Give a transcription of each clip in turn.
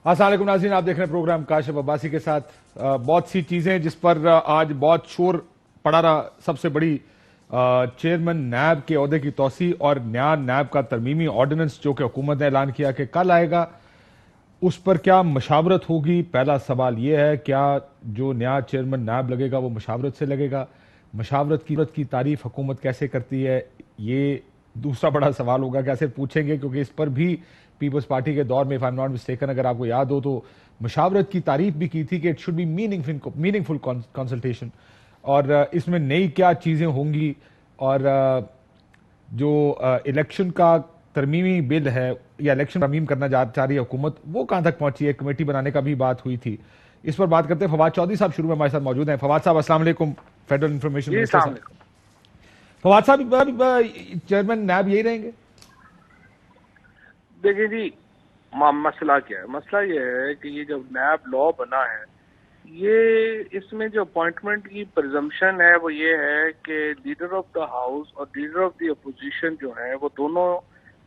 अस्सलाम वालेकुम नाज़रीन, आप देख रहे हैं प्रोग्राम काशिफ अब्बासी के साथ। बहुत सी चीजें जिस पर आज बहुत शोर पड़ा रहा। सबसे बड़ी चेयरमैन नैब के ओहदे की तोसी और नया नैब का तरमीमी ऑर्डिनेंस जो कि हुकूमत ने ऐलान किया कि कल आएगा, उस पर क्या मशावरत होगी। पहला सवाल यह है, क्या जो नया चेयरमैन नैब लगेगा वो मशावरत से लगेगा? मशावरत की तारीफ हुकूमत कैसे करती है, ये दूसरा बड़ा सवाल होगा। कैसे पूछेंगे, क्योंकि इस पर भी पीपल्स पार्टी के दौर में, if I am not mistaken, अगर आपको याद हो तो मशावरत की तारीफ भी की थी कि it should be meaningful consultation. और इसमें नई क्या चीजें होंगी, और जो इलेक्शन का तरमीमी बिल है या इलेक्शन तरमीम करना चाह रही है हुकूमत, वो कहां तक पहुंची है? कमेटी बनाने का भी बात हुई थी। इस पर बात करते हैं। फवाद चौधरी साहब शुरू में हमारे साथ मौजूद हैं। फवाद साहब, अस्सलाम वालेकुम। फेडरल इंफॉर्मेशन जी मिनिस्टर साहब। साहब। फवाद साहब, चेयरमैन नैब यही रहेंगे? देखिए जी, मसला क्या है? मसला ये है कि ये जब नैब लॉ बना है, ये इसमें जो अपॉइंटमेंट की प्रिजम्पशन है वो ये है कि लीडर ऑफ द हाउस और लीडर ऑफ द अपोजिशन जो है वो दोनों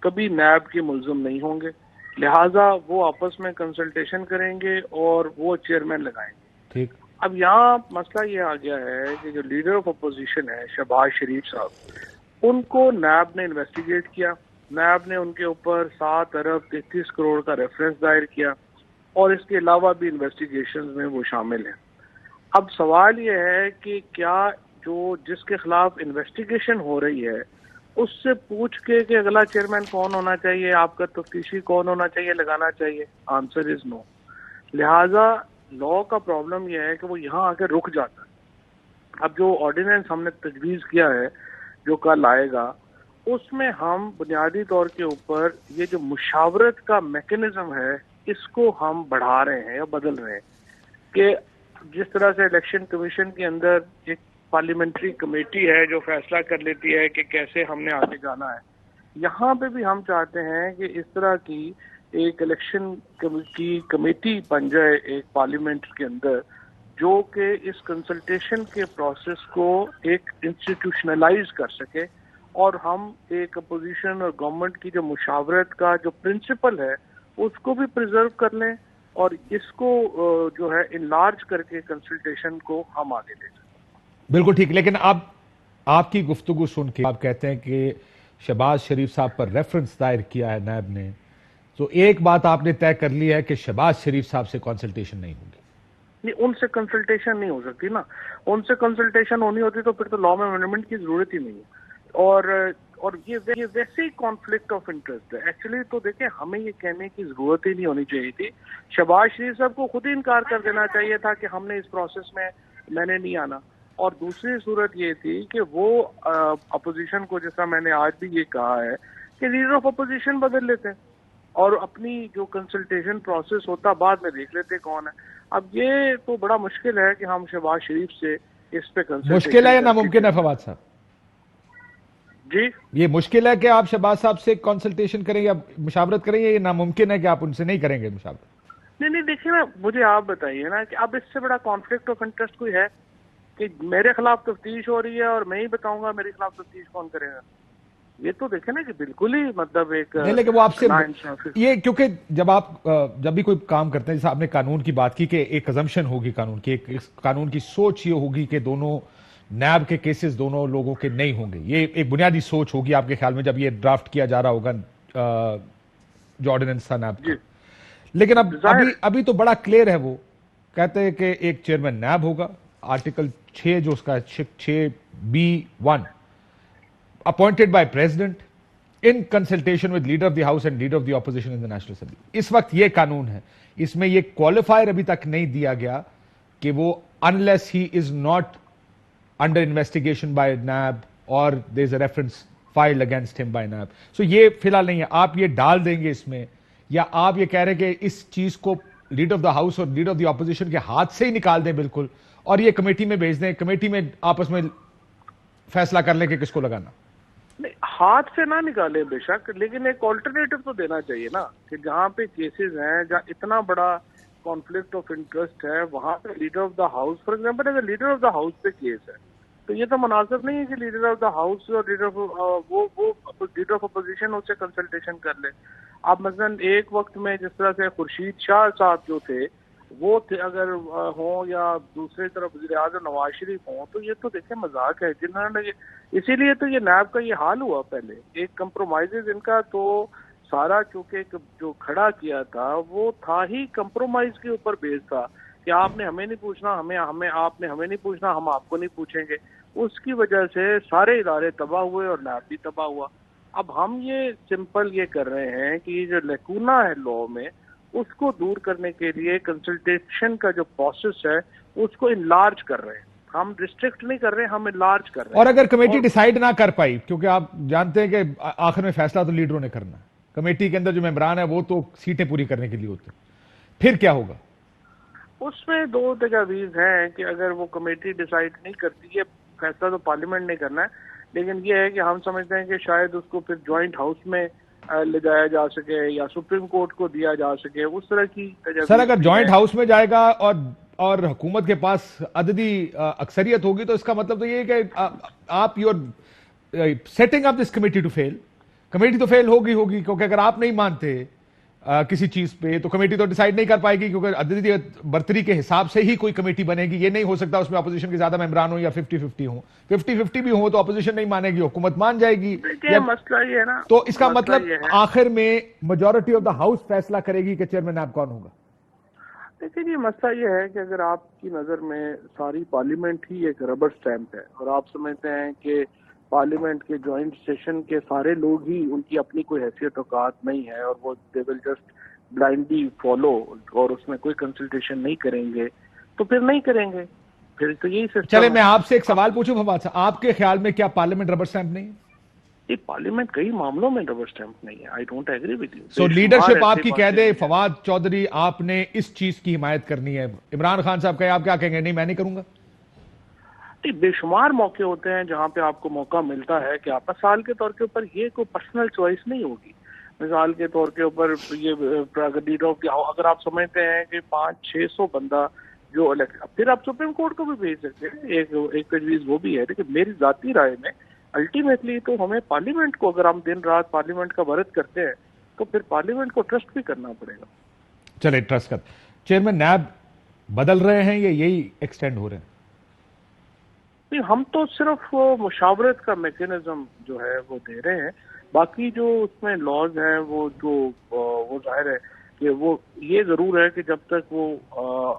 कभी नैब के मुल्जिम नहीं होंगे। लिहाजा वो आपस में कंसल्टेशन करेंगे और वो चेयरमैन लगाएंगे। ठीक। अब यहाँ मसला ये आ गया है कि जो लीडर ऑफ अपोजिशन है शहबाज शरीफ साहब, उनको नैब ने इन्वेस्टिगेट किया। नैब ने उनके ऊपर 7 अरब 33 करोड़ का रेफरेंस दायर किया और इसके अलावा भी इन्वेस्टिगेशन में वो शामिल हैं। अब सवाल ये है कि क्या जो जिसके खिलाफ इन्वेस्टिगेशन हो रही है उससे पूछ के कि अगला चेयरमैन कौन होना चाहिए, आपका तफ्तीशी कौन होना चाहिए, लगाना चाहिए? Answer is no. लिहाजा लॉ का प्रॉब्लम यह है कि वो यहाँ आके रुक जाता है। अब जो ऑर्डिनेंस हमने तजवीज़ किया है जो कल आएगा, उसमें हम बुनियादी तौर के ऊपर ये जो मुशावरत का मैकेनिज्म है इसको हम बढ़ा रहे हैं या बदल रहे हैं। कि जिस तरह से इलेक्शन कमीशन के अंदर एक पार्लियामेंट्री कमेटी है जो फैसला कर लेती है कि कैसे हमने आगे जाना है, यहाँ पे भी हम चाहते हैं कि इस तरह की एक इलेक्शन की कमेटी बन जाए एक पार्लियामेंट के अंदर, जो कि इस कंसल्टेशन के प्रोसेस को एक इंस्टीट्यूशनलाइज कर सके और हम एक अपोजिशन और गवर्नमेंट की जो मुशावरत का जो प्रिंसिपल है उसको भी प्रिजर्व कर लें और इसको जो है इनलार्ज करके कंसल्टेशन को हम आगे ले जाएं। बिल्कुल ठीक। लेकिन अब आपकी गुफ्तगू सुन के आप कहते हैं कि शहबाज शरीफ साहब पर रेफरेंस दायर किया है नैब ने, तो एक बात आपने तय कर ली है कि शहबाज शरीफ साहब से कंसल्टेशन नहीं होगी। नहीं, उनसे कंसल्टेशन नहीं हो सकती ना। उनसे कंसल्टेशन होनी होती तो फिर तो लॉ में अमेंडमेंट की जरूरत ही नहीं है। और ये वैसे ही कॉन्फ्लिक्ट ऑफ इंटरेस्ट है एक्चुअली। तो देखें, हमें ये कहने की जरूरत ही नहीं होनी चाहिए थी। शहबाज शरीफ साहब को खुद ही इनकार कर देना चाहिए था कि हमने इस प्रोसेस में मैंने नहीं आना। और दूसरी सूरत ये थी कि वो अपोजिशन को, जैसा मैंने आज भी ये कहा है, कि लीडर ऑफ अपोजिशन बदल लेते हैं और अपनी जो कंसल्टेशन प्रोसेस होता बाद में देख लेते कौन है। अब ये तो बड़ा मुश्किल है कि हम शहबाज शरीफ से इस पे कंसल्टेशन मुश्किल है या नामुमकिन है फवाद साहब? जी, ये मुश्किल है कि आप शहबाज साहब से कंसल्टेशन करेंगे या मुशावरत करेंगे, ये नामुमकिन है कि आप उनसे नहीं करेंगे मुशावरत? नहीं देखिए ना, मुझे आप बताइए ना कि अब इससे बड़ा कॉन्फ्लिक्ट ऑफ इंटरेस्ट कोई है कि मेरे खिलाफ तफ्तीश हो रही है और मैं ही बताऊंगा मेरे खिलाफ तफ्तीश कौन करेगा? ये तो देखे ना कि बिल्कुल ही मतलब एक नहीं, लेकिन वो आपसे नाइंसाफी। ये, क्योंकि जब भी कोई काम करते हैं, जैसे आपने कानून की बात की कि एक अजम्पशन होगी कानून की, एक कानून की सोच ये होगी कि दोनों नैब के केसेस दोनों लोगों के नहीं होंगे। ये एक बुनियादी सोच होगी आपके ख्याल में जब ये ड्राफ्ट किया जा रहा होगा, जो ऑर्डिनेंस था नैब का। जी, लेकिन अब जाहिर अभी अभी तो बड़ा क्लियर है। वो कहते हैं कि एक चेयरमैन नैब होगा। आर्टिकल 6 जो उसका 6B1, appointed by president in consultation with leader of the house and leader of the opposition in the national assembly. इस वक्त ये कानून है। इसमें ये क्वालिफायर अभी तक नहीं दिया गया कि वो unless he is not under investigation by NAB और there is a reference filed against him by NAB. So ये फिलहाल नहीं है। आप ये डाल देंगे इसमें, या आप ये कह रहे हैं कि इस चीज को लीडर ऑफ द हाउस और लीडर ऑफ द ऑपोजिशन के हाथ से ही निकाल दें बिल्कुल, और ये कमेटी में भेज दें, कमेटी में आपस में फैसला कर लें कि किसको लगाना? नहीं, हाथ से ना निकाले बेशक, लेकिन एक ऑल्टरनेटिव तो देना चाहिए ना कि जहाँ पे केसेस हैं, जहाँ इतना बड़ा कॉन्फ्लिक्ट ऑफ इंटरेस्ट है, वहां पे leader of the house, for example अगर लीडर ऑफ द हाउस पे केस है तो ये तो मुनासिब नहीं है कि लीडर ऑफ द हाउस और लीडर वो लीडर ऑफ अपोजिशन उससे कंसल्टेशन कर ले। आप मसलन एक वक्त में जिस तरह से खुर्शीद शाह साहब जो थे वो थे अगर हों, या दूसरी तरफ वज़ीर आज़म नवाज शरीफ हों, तो ये तो देखें मजाक है जिन्होंने इसीलिए तो ये नैब का ये हाल हुआ। पहले एक कंप्रोमाइज इनका तो सारा चूंकि जो खड़ा किया था वो था ही कंप्रोमाइज के ऊपर बेस था कि आपने हमें नहीं पूछना, हमें आपने हमें नहीं पूछना, हम आपको नहीं पूछेंगे। उसकी वजह से सारे इदारे तबाह हुए और नैब भी तबाह हुआ। अब हम ये सिंपल ये कर रहे हैं कि जो लेकुना है लॉ में उसको दूर करने के लिए कंसल्टेशन का जो प्रोसेस है उसको इनलार्ज कर रहे हैं। हम रिस्ट्रिक्ट नहीं कर रहे, हम इनलार्ज कर रहे हैं। और अगर कमेटी डिसाइड ना कर पाई, क्योंकि आप जानते हैं कि आखिर में फैसला तो लीडरों ने करना है, कमेटी के अंदर जो मेंबरान है वो तो सीटें पूरी करने के लिए होते, फिर क्या होगा? उसमें दो तजावीज हैं कि अगर वो कमेटी डिसाइड नहीं करती है, फैसला तो पार्लियामेंट ने करना है, लेकिन ये है कि हम समझते हैं कि शायद उसको फिर ज्वाइंट हाउस में ले जाया जा सके या सुप्रीम कोर्ट को दिया जा सके, उस तरह की तजावीज। सर अगर ज्वाइंट हाउस में जाएगा और हुकूमत के पास अददी अक्सरियत होगी तो इसका मतलब तो ये है कि आप your setting up this committee to fail. Committee तो फेल होगी क्योंकि अगर आप नहीं मानते किसी चीज पे तो कमेटी तो डिसाइड नहीं कर पाएगी, क्योंकि अददी बर्तरी के हिसाब से ही कोई कमेटी बनेगी। ये नहीं हो सकता उसमें अपोजिशन के ज्यादा मेंबरान हो या 50-50 हो। 50-50 भी हो तो अपोजिशन नहीं मानेगी, हुकूमत मान जाएगी। मसला ये है ना, तो इसका मतलब आखिर में मेजॉरिटी ऑफ द हाउस फैसला करेगी कि चेयरमैन नैब कौन होगा। लेकिन ये मसला ये है कि अगर आपकी नजर में सारी पार्लियामेंट ही एक रबर स्टैंप है और आप समझते हैं कि पार्लियामेंट के जॉइंट सेशन के सारे लोग ही उनकी अपनी कोई हैसियत औकात नहीं है और वो they will just blindly follow और उसमें कोई कंसल्टेशन नहीं करेंगे, तो फिर नहीं करेंगे, फिर तो यही सिस्टम। चले मैं आपसे एक सवाल पूछूं फवाद साहब, आपके ख्याल में क्या पार्लियामेंट रबर स्टैंप नहीं है? पार्लियामेंट कई मामलों में रबर स्टैंप नहीं है। I don't agree with you. So leadership आपकी कह दे फवाद चौधरी आपने इस चीज की हिमायत करनी है, इमरान खान साहब कहे आप क्या कहेंगे? नहीं मैं नहीं करूंगा। बेशुमार मौके होते हैं जहां पे आपको मौका मिलता है कि आप साल के तौर के ऊपर ये कोई पर्सनल चॉइस नहीं होगी। मिसाल के तौर के ऊपर ये लीडर ऑफ अगर आप समझते हैं कि 500-600 बंदा जो इलेक्ट, फिर आप सुप्रीम कोर्ट को भी भेज सकते हैं। एक तजवीज वो भी है, लेकिन मेरी जाती राय में अल्टीमेटली तो हमें पार्लियामेंट को, अगर हम दिन रात पार्लियामेंट का वर्त करते हैं तो फिर पार्लियामेंट को ट्रस्ट भी करना पड़ेगा। चले ट्रस्ट कर। चेयरमैन नैब बदल रहे हैं या यही एक्सटेंड हो रहे हैं? नहीं, हम तो सिर्फ मुशावरत का मैकेनिज्म जो है वो दे रहे हैं। बाकी जो उसमें लॉज हैं वो जाहिर है कि वो ये जरूर है कि जब तक वो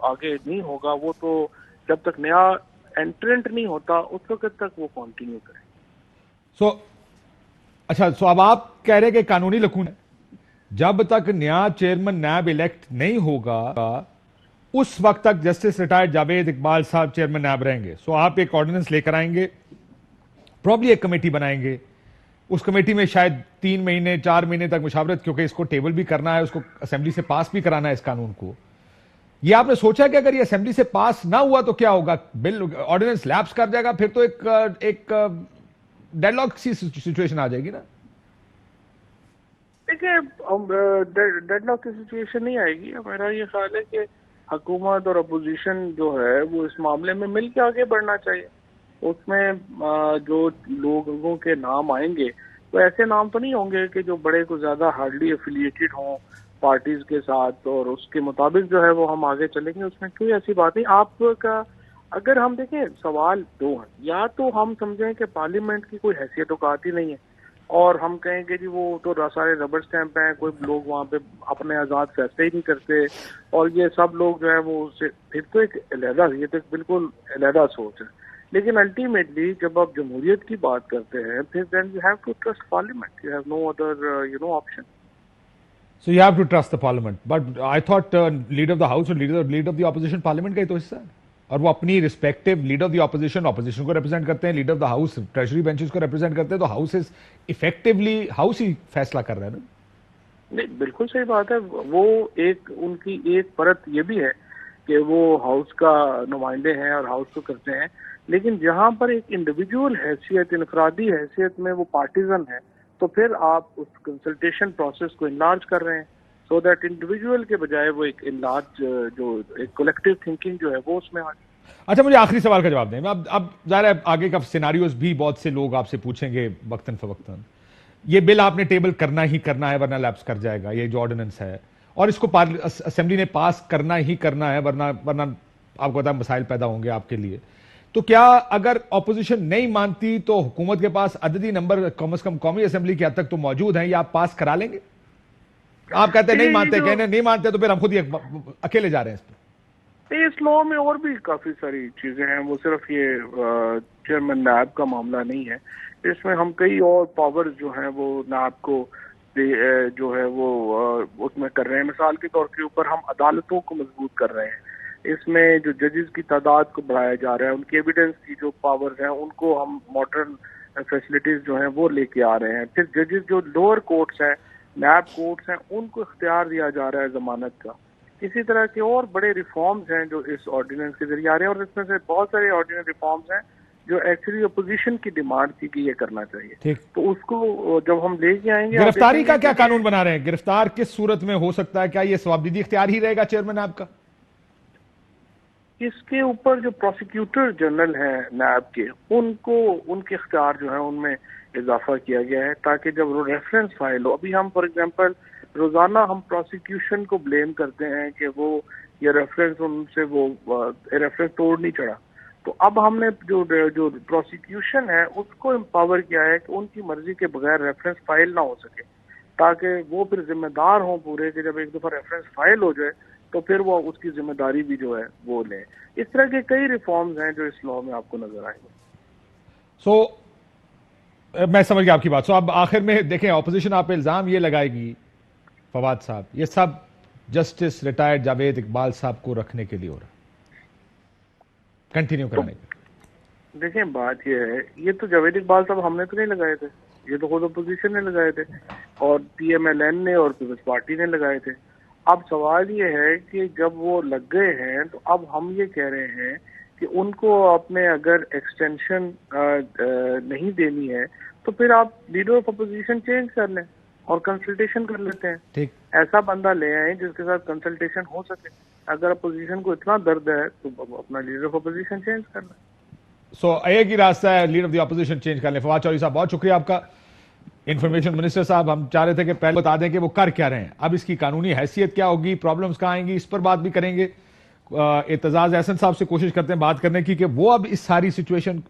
आगे नहीं होगा, वो तो जब तक नया एंट्रेंट नहीं होता उस वक्त तक वो कंटिन्यू करें। अच्छा, अब आप कह रहे हैं कि कानूनी लकून जब तक नया चेयरमैन नैब इलेक्ट नहीं होगा उस वक्त तक जस्टिस रिटायर्ड जावेद इकबाल साहब चेयरमैन नैब रहेंगे। आप एक ऑर्डिनेंस लेकर आएंगे, प्रॉब्ली एक कमेटी बनाएंगे, उस कमेटी में शायद 3 महीने 4 महीने तक मुशावरत, क्योंकि इसको टेबल भी करना है, उसको असेंबली से पास भी कराना है इस कानून को। ये आपने सोचा कि अगर ये असेंबली से पास ना हुआ तो क्या होगा? बिल ऑर्डिनेंस लैप्स कर जाएगा, फिर तो एक डेडलॉक सी सिचुएशन आ जाएगी ना। देखिए, डेडलॉक की सिचुएशन नहीं आएगी। मेरा ये ख्याल है कि हुकूमत और अपोजिशन जो है वो इस मामले में मिल के आगे बढ़ना चाहिए। उसमें जो लोगों के नाम आएंगे तो ऐसे नाम तो नहीं होंगे कि जो बड़े को ज्यादा हार्डली एफिलिएटेड हों पार्टीज के साथ, और उसके मुताबिक जो है वो हम आगे चलेंगे। उसमें कोई ऐसी बात नहीं। आपका अगर हम देखें, सवाल दो हैं, या तो हम समझें कि पार्लियामेंट की कोई हैसियत औकात ही नहीं है और हम कहेंगे जी वो तो सारे रबर स्टैंप हैं, कोई लोग वहाँ पे अपने आज़ाद फैसले ही नहीं करते और ये सब लोग जो है वो फिर तो एक अलहदा, ये तो बिल्कुल अलहदा सोच है। लेकिन अल्टीमेटली जब आप जमहूरियत की बात करते हैं फिर then you have to trust parliament, you have no other option. So you have to trust the parliament, but I thought leader of the house और leader of the opposition parliament का ही तो हिस्सा है, और वो अपनी respective leader of the opposition को represent करते हैं, leader of the house treasury benches को रिप्रेजेंट करते हैं, तो हाउस इज इफेक्टिवली हाउस ही फैसला कर रहा है ना। नहीं, बिल्कुल सही बात है। वो एक उनकी एक परत ये भी है कि वो हाउस का नुमाइंदे हैं और हाउस को करते हैं, लेकिन जहां पर एक इंडिविजुअल हैसियत, इनफरादी हैसियत में वो पार्टीजन है, तो फिर आप उस कंसल्टेशन प्रोसेस को इनलार्ज कर रहे हैं सो दैट इंडिविजुअल के बजाय वो एक इनलार्ज जो एक कलेक्टिव थिंकिंग जो है वो उसमें आ जाए। अच्छा, मुझे आखिरी सवाल का जवाब दें। अब जाहिर है आगे का सिनारियोज भी बहुत से लोग आपसे पूछेंगे वक्तन फवक्तन। ये बिल आपने टेबल करना ही करना है वरना लैप्स कर जाएगा, ये जो ऑर्डिनेंस है, और इसको असेंबली ने पास करना ही करना है वरना वरना आपको पता है मसाइल पैदा होंगे आपके लिए। तो क्या अगर ऑपोजिशन नहीं मानती तो हुकूमत के पास अददी नंबर कम से कम कौमी असेंबली के हद तक तो मौजूद हैं, या आप पास करा लेंगे? आप कहते हैं नहीं मानते, कहने नहीं मानते तो फिर हम खुद ही अकेले जा रहे हैं इस पर। इस लॉ में और भी काफी सारी चीजें हैं, वो सिर्फ ये चेयरमैन नायब का मामला नहीं है। इसमें हम कई और पावर्स जो हैं वो नायब को जो है वो उसमें कर रहे हैं। मिसाल के तौर के ऊपर हम अदालतों को मजबूत कर रहे हैं। इसमें जो जजेस की तादाद को बढ़ाया जा रहा है, उनकी एविडेंस की जो पावर्स हैं उनको हम मॉडर्न फैसिलिटीज जो हैं वो लेके आ रहे हैं। फिर जजेस जो लोअर कोर्ट्स हैं, नायब कोर्ट्स हैं, उनको इख्तियार दिया जा रहा है जमानत का। इसी तरह के और बड़े रिफॉर्म्स हैं जो इस ऑर्डिनेंस के जरिए आ रहे हैं, और इसमें से बहुत सारे ऑर्डिनेंस रिफॉर्म्स हैं जो एक्चुअली अपोजिशन की डिमांड थी कि ये करना चाहिए। तो उसको जब हम लेके आएंगे। गिरफ्तारी का क्या कानून बना रहे हैं? गिरफ्तार किस सूरत में हो सकता है? क्या ये सवाबदीदी इख्तियार ही रहेगा चेयरमैन आपका? इसके ऊपर जो प्रोसिक्यूटर जनरल हैं नायब के, उनको उनके इख्तियार जो है उनमें इजाफा किया गया है, ताकि जब रेफरेंस फाइल हो, अभी हम फॉर एग्जांपल रोजाना हम प्रोसिक्यूशन को ब्लेम करते हैं कि वो ये रेफरेंस उनसे वो रेफरेंस तोड़ नहीं चढ़ा, तो अब हमने जो प्रोसिक्यूशन है उसको एम्पावर किया है कि उनकी मर्जी के बगैर रेफरेंस फाइल ना हो सके, ताकि वो फिर जिम्मेदार हों पूरे कि जब एक दफा रेफरेंस फाइल हो जाए तो फिर वो उसकी जिम्मेदारी भी जो है वो लें। इस तरह के कई रिफॉर्म्स हैं जो इस लॉ में आपको नजर आएंगे। मैं समझ गया आपकी बात। अब आखिर में देखें, ऑपोजिशन आप पे इल्जाम ये लगाएगी फवाद साहब, ये सब जस्टिस रिटायर्ड जावेद इकबाल साहब को रखने के लिए हो रहा, कंटिन्यू कराने के। देखें बात ये है, ये तो जावेद इकबाल साहब हमने तो नहीं लगाए थे, ये तो खुद अपोजिशन ने लगाए थे, और PMLN ने और पीपल्स पार्टी ने लगाए थे। अब सवाल ये है कि जब वो लग गए हैं तो अब हम ये कह रहे हैं कि उनको आपने अगर एक्सटेंशन नहीं देनी है तो फिर आप लीडर ऑफ अपोजिशन चेंज कर लें और कंसल्टेशन कर लेते हैं। ठीक, ऐसा बंदा ले आए जिसके साथ कंसल्टेशन हो सके। अगर अपोजिशन को इतना दर्द है तो अपना लीडर ऑफ अपोजिशन चेंज कर लें। एक ही रास्ता है, leader of the opposition change कर लें। फवाद चौधरी साहब, बहुत शुक्रिया आपका। इंफॉर्मेशन मिनिस्टर साहब, हम चाह रहे थे कि पहले बता दें कि वो कर क्या रहे हैं, अब इसकी कानूनी हैसियत क्या होगी, प्रॉब्लम्स कहाँ आएंगी, इस पर बात भी करेंगे। एतजाज एहसन साहब से कोशिश करते हैं बात करने की कि वो अब इस सारी सिचुएशन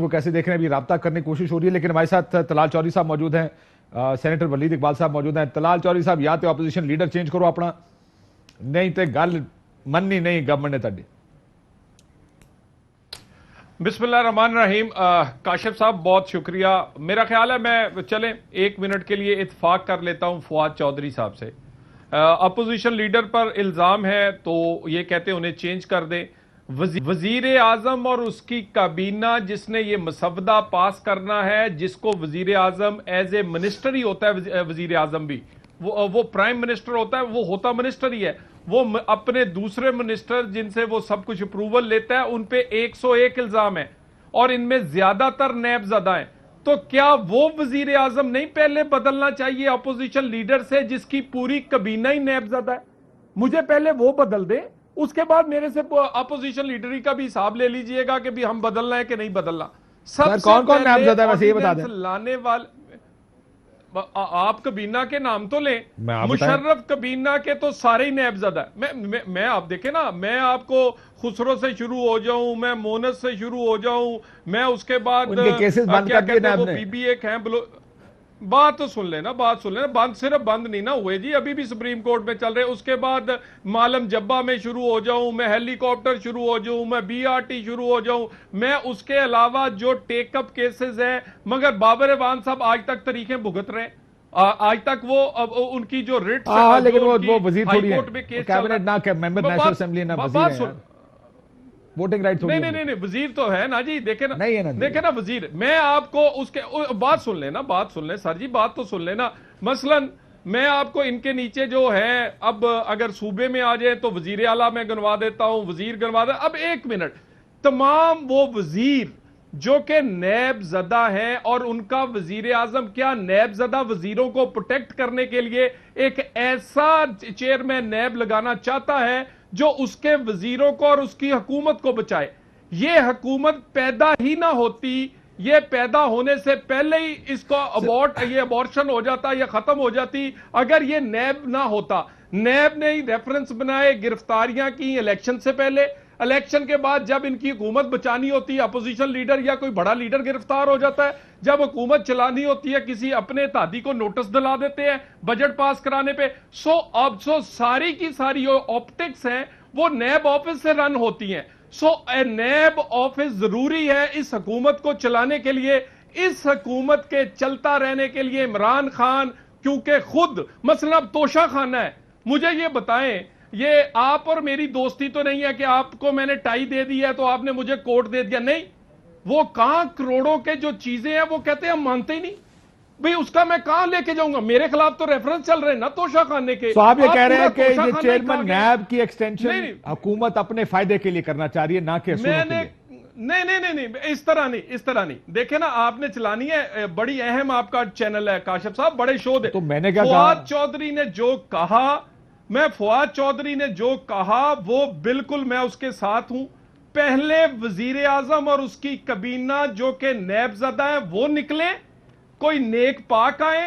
को कैसे देख रहे हैं। अभी राब्ता करने की कोशिश हो रही है, लेकिन हमारे साथ तलाल चौधरी साहब मौजूद हैं, सेनेटर वलीद इकबाल साहब मौजूद हैं। तलाल चौधरी साहब, या तो अपोजिशन लीडर चेंज करो अपना, नहीं तो गल मननी नहीं गवर्नमेंट ने तुहाडी। बिस्मिल्लाहिर्रहमानिर्रहीम। काशिफ साहब बहुत शुक्रिया। मेरा ख्याल है मैं चलें 1 मिनट के लिए इत्फाक कर लेता हूं फवाद चौधरी साहब से। अपोजिशन लीडर पर इल्जाम है तो ये कहते हैं उन्हें चेंज कर दें। वजीर आजम और उसकी काबीना जिसने ये मसवदा पास करना है, जिसको वजीर आजम एज ए मिनिस्टर ही होता है, वजीर आजम भी वो प्राइम मिनिस्टर होता है, वो होता मिनिस्टर ही है, वो अपने दूसरे मिनिस्टर जिनसे वो सब कुछ अप्रूवल लेता है उन पे 101 इल्जाम है और इनमें ज्यादातर नैबज़दा हैं। तो क्या वो वजीर आजम नहीं पहले बदलना चाहिए अपोजिशन लीडर से जिसकी पूरी कबीना ही नैबज़दा है? मुझे पहले वो बदल दे, उसके बाद मेरे से अपोजिशन लीडरी का भी हिसाब ले लीजिएगा कि भी हम बदलना है कि नहीं बदलना। सर कौन कौन नैबज़दा है वैसे ये बता दें। लाने वाले आप कबीना के नाम तो लें, मुशर्रफ कबीना के तो सारे ही नैबज़दा है। मैं आप देखें ना, मैं आपको खुसरो से शुरू हो जाऊं, मैं मोनस से शुरू हो जाऊं, मैं उसके बाद केसेस बंद कर दिए वो बीबी एक हैं बात तो सुन लेना, बंद सिर्फ बंद नहीं ना हुए जी, अभी भी सुप्रीम कोर्ट में चल रहे। उसके बाद मालम जब्बा में शुरू हो जाऊं, मैं हेलीकॉप्टर शुरू हो जाऊं, मैं BRT शुरू हो जाऊं, मैं उसके अलावा जो टेकअप केसेस हैं, मगर बाबर एवान साहब आज तक तरीकें भुगत रहे हैं। आज तक वो उनकी जो रिट लेकिन वो वजीर थोड़ी है, कैबिनेट ना मेंबर नेशनल असेंबली ना वजीर है, वोटिंग राइट नहीं वजीर तो है ना जी। देखे ना, नहीं है ना, देखे ना वजीर। मैं आपको उसके बात सुन लेना, बात सुन ले सर जी, बात तो सुन लेना। मसलन मैं आपको इनके नीचे जो है, अब अगर सूबे में आ जाए तो वजीर आला में गिनवा देता हूं, वजीर गिनवा दे। अब 1 मिनट, तमाम वो वजीर जो कि नैबज़दा हैं और उनका वजीर आजम क्या नैबज़दा वजीरों को प्रोटेक्ट करने के लिए एक ऐसा चेयरमैन नैब लगाना चाहता है जो उसके वजीरों को और उसकी हुकूमत को बचाए। ये हुकूमत पैदा ही ना होती, ये पैदा होने से पहले ही इसको ये अबॉर्शन हो जाता या खत्म हो जाती अगर ये नैब ना होता। नैब ने ही रेफरेंस बनाए, गिरफ्तारियां की इलेक्शन से पहले, इलेक्शन के बाद जब इनकी हुकूमत बचानी होती है, अपोजिशन लीडर या कोई बड़ा लीडर गिरफ्तार हो जाता है, जब हुकूमत चलानी होती है किसी अपने तादी को नोटिस दिला देते हैं बजट पास कराने पे। अब सारी की सारी ऑप्टिक्स हैं वो नैब ऑफिस से रन होती हैं। नैब ऑफिस जरूरी है इस हुकूमत को चलाने के लिए, इस हुकूमत के चलता रहने के लिए। इमरान खान क्योंकि खुद मसला अब तोशा खाना है। मुझे ये बताएं, ये आप और मेरी दोस्ती तो नहीं है कि आपको मैंने टाई दे दी है तो आपने मुझे कोट दे दिया, नहीं। वो कहां करोड़ों के जो चीजें हैं वो कहते हैं हम मानते ही नहीं भाई, उसका मैं कहां लेके जाऊंगा? मेरे खिलाफ तो रेफरेंस चल रहे हैं ना तोशा खाने के। तो आप ये कह रहे हैं कि ये खाना चेयरमैन ही नैब की एक्सटेंशन हुकूमत अपने फायदे के लिए करना चाह रही है, ना कि असूलों के लिए। नहीं, इस तरह नहीं। देखे ना, आपने चलानी है, बड़ी अहम आपका चैनल है काशिफ साहब, बड़े शो दे। तो मैंने क्या कहा? फवाद चौधरी ने जो कहा, फवाद चौधरी ने जो कहा वो बिल्कुल मैं उसके साथ हूं। पहले वजीर आजम और उसकी कबीना जो कि नैबजदा है वो निकले, कोई नेक पाक आए,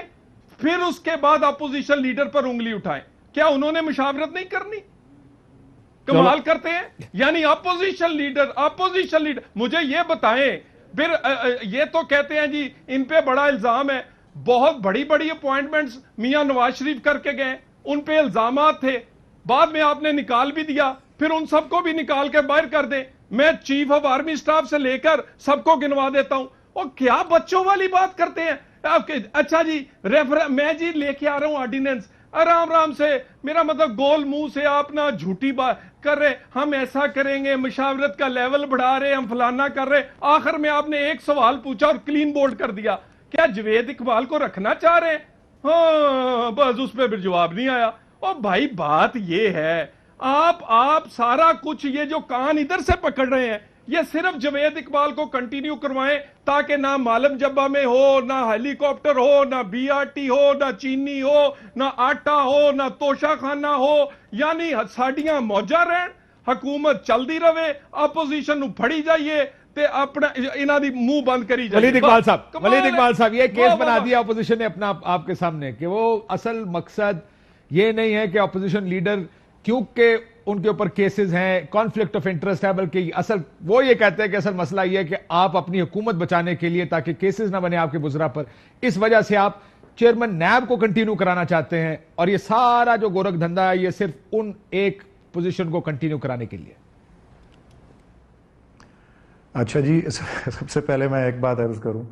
फिर उसके बाद अपोजिशन लीडर पर उंगली उठाएं। क्या उन्होंने मुशावरत नहीं करनी? कमाल करते हैं। यानी अपोजिशन लीडर मुझे ये बताएं फिर। ये तो कहते हैं जी इन पे बड़ा इल्जाम है, बहुत बड़ी बड़ी अपॉइंटमेंट्स मियां नवाज शरीफ करके गए, उन पे इल्जामात थे, बाद में आपने निकाल भी दिया, फिर उन सबको भी निकाल के बाहर कर दें। मैं चीफ ऑफ आर्मी स्टाफ से लेकर सबको गिनवा देता हूं। और क्या बच्चों वाली बात करते हैं आपके? अच्छा जी, मैं जी लेके आ रहा हूं ऑर्डिनेंस, आराम से, मेरा मतलब गोल मुंह से आप ना झूठी बात कर रहे, हम ऐसा करेंगे, मुशावरत का लेवल बढ़ा रहे, हम फलाना कर रहे। आखिर में आपने एक सवाल पूछा और क्लीन बोल्ड कर दिया, क्या जवेद इकबाल को रखना चाह रहे हैं? हाँ, बस उस पर भी जवाब नहीं आया। और भाई बात ये है, आप सारा कुछ ये जो कान इधर से पकड़ रहे हैं, ये सिर्फ जवेद इकबाल को कंटिन्यू करवाएं ताकि ना मालम जब्बा में हो, ना हेलीकॉप्टर हो, ना बीआरटी हो, ना चीनी हो, ना आटा हो, ना तोशा खाना हो, यानी साड़ियां मौजा रहन, हुकूमत चलती रवे, अपोजिशन फड़ी जाइए ते अपना इन्हां दी मुंह बंद करी जाइए। वलीद इकबाल साहब ये केस बना दिया अपोजिशन ने अपना आपके सामने कि वो असल मकसद ये नहीं है कि अपोजिशन लीडर क्योंकि उनके ऊपर केसेस हैं, कॉन्फ्लिक्ट ऑफ इंटरेस्ट है, बल्कि असल वो ये कहते हैं कि असल मसला ये है कि आप अपनी हुकूमत बचाने के लिए, ताकि केसेस ना बने आपके बुजरा पर, इस वजह से आप चेयरमैन नैब को कंटिन्यू कराना चाहते हैं। और ये सारा जो गोरख धंधा है ये सिर्फ उन एक पोजीशन को कंटिन्यू कराने के लिए। अच्छा जी, सबसे पहले मैं एक बात अर्ज करूं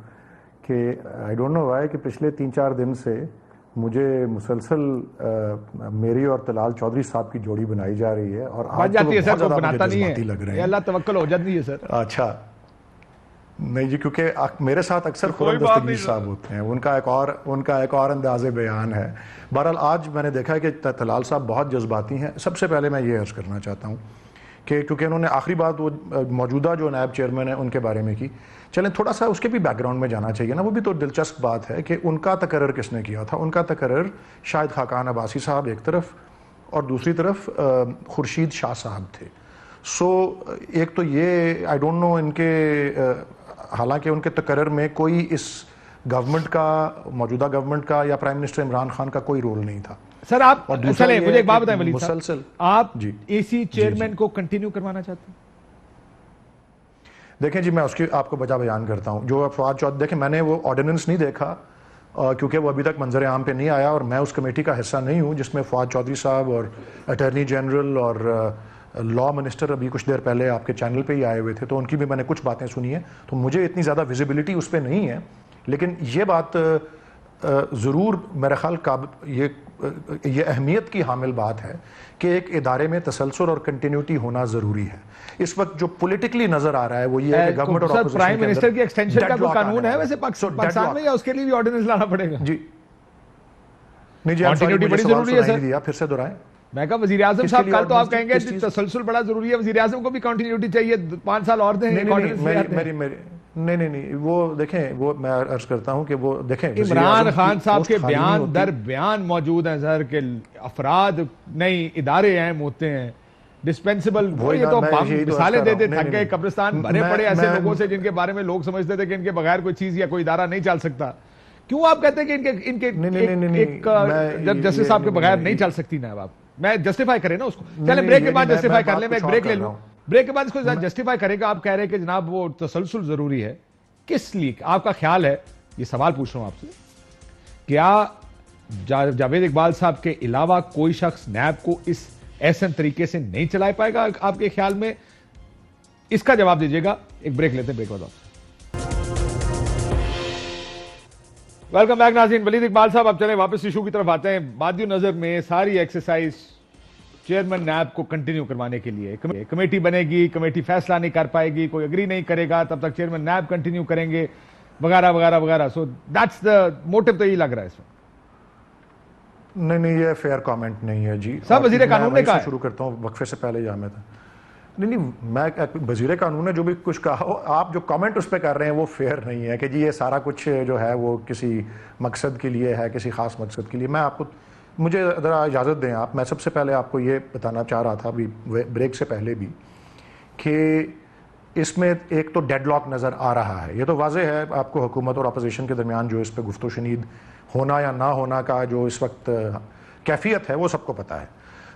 कि आई डोंट नो व्हाई कि पिछले 3-4 दिन से मुझे मुसलसल मेरी और तलाल चौधरी साहब की जोड़ी बनाई जा रही है, और आज जाती है सर, बनाता नहीं है, लग रहे हैं। अल्लाह तवक्कल हो जाती है सर। अच्छा नहीं जी, क्योंकि मेरे साथ अक्सर खुर्रम दस्तगीर साहब होते हैं, उनका एक और अंदाज़े बयान है। बहरहाल आज मैंने देखा है कि तलाल साहब बहुत जज्बाती हैं। सबसे पहले मैं ये अर्ज करना चाहता हूँ कि क्योंकि उन्होंने आखिरी बात वो मौजूदा जो नायब चेयरमैन है उनके बारे में की, चलें थोड़ा सा उसके भी बैकग्राउंड में जाना चाहिए ना। वो भी तो दिलचस्प बात है कि उनका तकर्रर किसने किया था। उनका तकर्रर शाहिद खाकान अब्बासी साहब एक तरफ और दूसरी तरफ खुर्शीद शाह साहब थे। एक तो ये आई डोंट नो इनके हालांकि उनके तकर्रर में कोई इस गवर्नमेंट का, मौजूदा गवर्नमेंट का या प्राइम मिनिस्टर इमरान खान का कोई रोल नहीं था। सर आप चले मुझे एक बात बताएं वलीद साहब, मुसलसल आप एसी चेयरमैन को कंटिन्यू करवाना चाहते हैं? देखें जी, मैं उसकी आपको वजह बयान करता हूं। जो फवाद चौधरी, देखें मैंने वो ऑर्डिनेंस नहीं देखा क्योंकि वो अभी तक मंजर आम पे नहीं आया, और मैं उस कमेटी का हिस्सा नहीं हूं जिसमें फवाद चौधरी साहब और अटॉर्नी जनरल और लॉ मिनिस्टर अभी कुछ देर पहले आपके चैनल पे ही आए हुए थे, तो उनकी भी मैंने कुछ बातें सुनी है। तो मुझे इतनी ज़्यादा विजिबिलिटी उस पर नहीं है, लेकिन ये बात ज़रूर मेरे ख्याल का ये अहमियत की हामिल बात है कि एक इदारे में तसलसल और कंटिन्यूटी होना ज़रूरी है। इस वक्त जो पॉलिटिकली नजर आ रहा है वो ये है कि गवर्नमेंट और ऑपोजिशन प्राइम मिनिस्टर की एक्सटेंशन का कोई कानून है वैसे पाकिस्तान में, या उसके लिए भी ऑर्डिनेंस लाना पड़ेगा? जी नहीं जी, कंटिन्यूटी बड़ी जरूरी है सर। दिया फिर से दोहराएं। मैं कहा वजीर आजम साहब कल तो आप कहेंगे तसलसल बड़ा जरूरी है, वजीर आजम को भी कंटिन्यूटी चाहिए, 5 साल और दें। नहीं, वो देखें, वो मैं अर्ज करता हूं कि वो देखें, इमरान खान साहब के बयान दर बयान मौजूद हैं सर, के अफराद नहीं इदारे अहम होते हैं, डिस्पेंसिबल, वही ये ना, तो मैं हम यही तो मिसालें अर्ज कर दे रहा दे हूं। थक नहीं, गए, नहीं, कब्रिस्तान भरे मैं- पड़े ऐसे मैं- लोगों से जिनके बारे में लोग समझते थे कि इनके बगैर कोई चीज या कोई इदारा नहीं चल सकता। क्यों आप कहते हैं कि इनके इनके नहीं, नहीं, नहीं, नहीं, नहीं, एक मैं जस्टिस ये साहब के नहीं, बगैर नहीं, नहीं ये- चल सकती ना? आप मैं जस्टिफाई करें ना उसको, चले नहीं, ब्रेक ये के बाद नहीं, जस्टिफाई मैं कर बात ले, मैं एक कुछ और ब्रेक ले कर लूं, रहा हूं। ब्रेक के बाद इसको जस्टिफाई करेगा। आप कह रहे हैं कि जनाब वो तसलसल जरूरी है, किस लिए आपका ख्याल है? ये सवाल पूछ रहा हूं आपसे, क्या जावेद इकबाल साहब के अलावा कोई शख्स नैब को इस ऐसे तरीके से नहीं चला पाएगा आपके ख्याल में? इसका जवाब दीजिएगा। एक ब्रेक लेते हैं, ब्रेक बाद वेलकम बैक नाज़रीन। वलीद इकबाल साहब, अब चले वापस इशू की तरफ आते हैं। मादी नजर में सारी एक्सरसाइज चेयरमैन नैब को कंटिन्यू करवाने के लिए कमेटी बनेगी, कमेटी फैसला नहीं कर पाएगी, कोई एग्री नहीं करेगा, तब तक चेयरमैन नैब कंटिन्यू करेंगे, वगैरह वगैरह वगैरह। सो दैट्स द मोटिव, तो यही लग रहा है इसमें। नहीं, ये फेयर कमेंट नहीं है जी। सब वजीर कानून ने कहा, शुरू करता हूँ वक्फे से पहले जामे था। नहीं, मैं वजीर कानून ने जो भी कुछ कहा हो, आप जो कमेंट उस पर कर रहे हैं वो फेयर नहीं है कि जी ये सारा कुछ जो है वो किसी मकसद के लिए है, किसी खास मकसद के लिए। मैं आपको, मुझे ज़रा इजाज़त दें आप, मैं सबसे पहले आपको ये बताना चाह रहा था अभी ब्रेक से पहले भी कि इसमें एक तो डेडलॉक नज़र आ रहा है। ये तो वाज़ेह है आपको, हुकूमत और अपोजिशन के दरमियान जो इस पर गुफ्तो शनीद होना या ना होना का जो इस वक्त कैफियत है वो सबको पता है।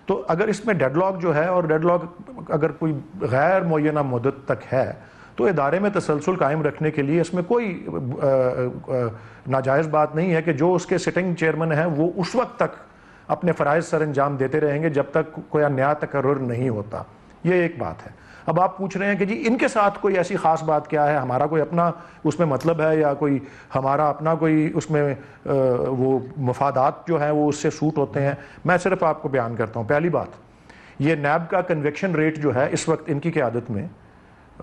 तो अगर इसमें डेडलॉक जो है, और डेडलॉक अगर कोई गैर मुय्यना मुद्दत तक है, तो इदारे में तसलसल कायम रखने के लिए इसमें कोई नाजायज़ बात नहीं है कि जो उसके सिटिंग चेयरमैन हैं वो उस वक्त तक अपने फ़राइज़ सर अंजाम देते रहेंगे जब तक कोई नया तकर्रुर नहीं होता। ये एक बात है। अब आप पूछ रहे हैं कि जी इनके साथ कोई ऐसी खास बात क्या है, हमारा कोई अपना उसमें मतलब है या कोई हमारा अपना कोई उसमें वो मफादात जो हैं वो उससे सूट होते हैं। मैं सिर्फ आपको बयान करता हूँ। पहली बात, ये नैब का कन्विक्शन रेट जो है इस वक्त इनकी क़यादत में,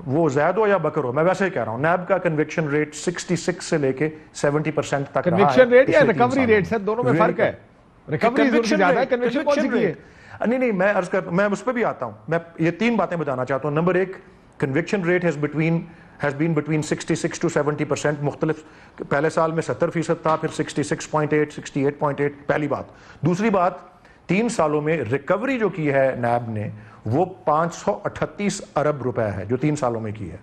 वो ज़्याद हो या बकर हो, मैं वैसे ही कह रहा हूँ, नैब का कन्विक्शन रेट 66 से लेके 70% तक रहा है। कन्विक्शन रेट या पिछले 3 रिकवरी सालों रेट में। सर, दोनों में फर्क है। रिकवरी ज्यादा है, कन्विक्शन कौन सी की है? नहीं, मैं उस पर भी आता हूं। मैं ये 3 बातें बताना चाहता हूं। Number 1, conviction rate has been between 66 to 70%। मुख्तलिफ, पहले साल में 70% था, फिर 66.8, 68.8, पहली बात। दूसरी बात, 3 सालों में रिकवरी जो की है नैब ने वो 538 अरब रुपए है जो 3 सालों में की है,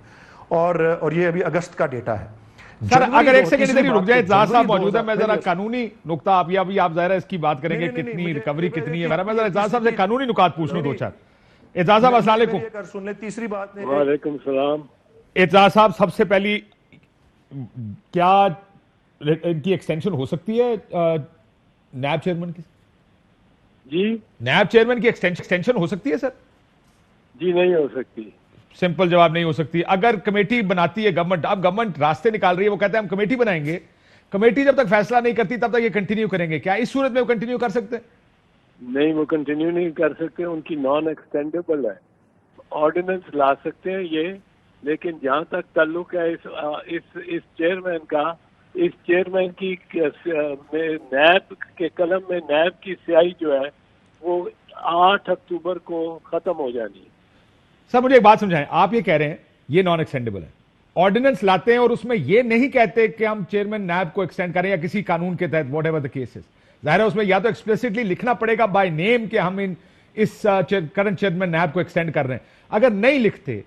और ये अभी अगस्त का डेटा है। सर अगर एक सेकंड इधर ही रुक जाए, इजाज साहब जनवरी मौजूद है, मैं जरा 2000 कानूनी नुकता, आप या अभी आप ज़ाहिर है इसकी बात करेंगे, नहीं, कितनी मुझे- रिकवरी कितनी है, मेरे- मैं जरा इजाज साहब से कानूनी नुकात पूछ लूं 2-4। इजाज साहब अस्सलाम वालेकुम। सुन ले, तीसरी बात ने वालेकुम सलाम। इजाज साहब, सबसे पहली, क्या इनकी एक्सटेंशन हो सकती है नैब चेयरमैन की? जी नैब चेयरमैन की एक्सटेंशन हो सकती है सर? जी नहीं हो सकती। सिंपल जवाब, नहीं हो सकती। अगर कमेटी बनाती है गवर्नमेंट, अब गवर्नमेंट रास्ते निकाल रही है, वो कहते हैं हम कमेटी बनाएंगे, कमेटी जब तक फैसला नहीं करती तब तक ये कंटिन्यू करेंगे, क्या इस सूरत में वो कंटिन्यू कर सकते हैं? नहीं, वो कंटिन्यू नहीं कर सकते, उनकी नॉन एक्सटेंडेबल है। ऑर्डिनेंस ला सकते हैं ये, लेकिन जहां तक ताल्लुक है इस चेयरमैन का, इस चेयरमैन की नैब के कलम में नैब की स्याही जो है वो 8 अक्टूबर को खत्म हो जानी है। सर मुझे एक बात समझाएं, आप ये कह रहे हैं ये नॉन एक्सटेंडेबल है, ऑर्डिनेंस लाते हैं और उसमें ये नहीं कहते कि हम चेयरमैन नैब को एक्सटेंड करें या किसी कानून के तहत, वॉट एवर द केसेस। जाहिर है उसमें या तो एक्सप्लिसिटली लिखना पड़ेगा बाय नेम कि हम इस करंट चेयरमैन नैब को एक्सटेंड कर रहे हैं। अगर नहीं लिखते,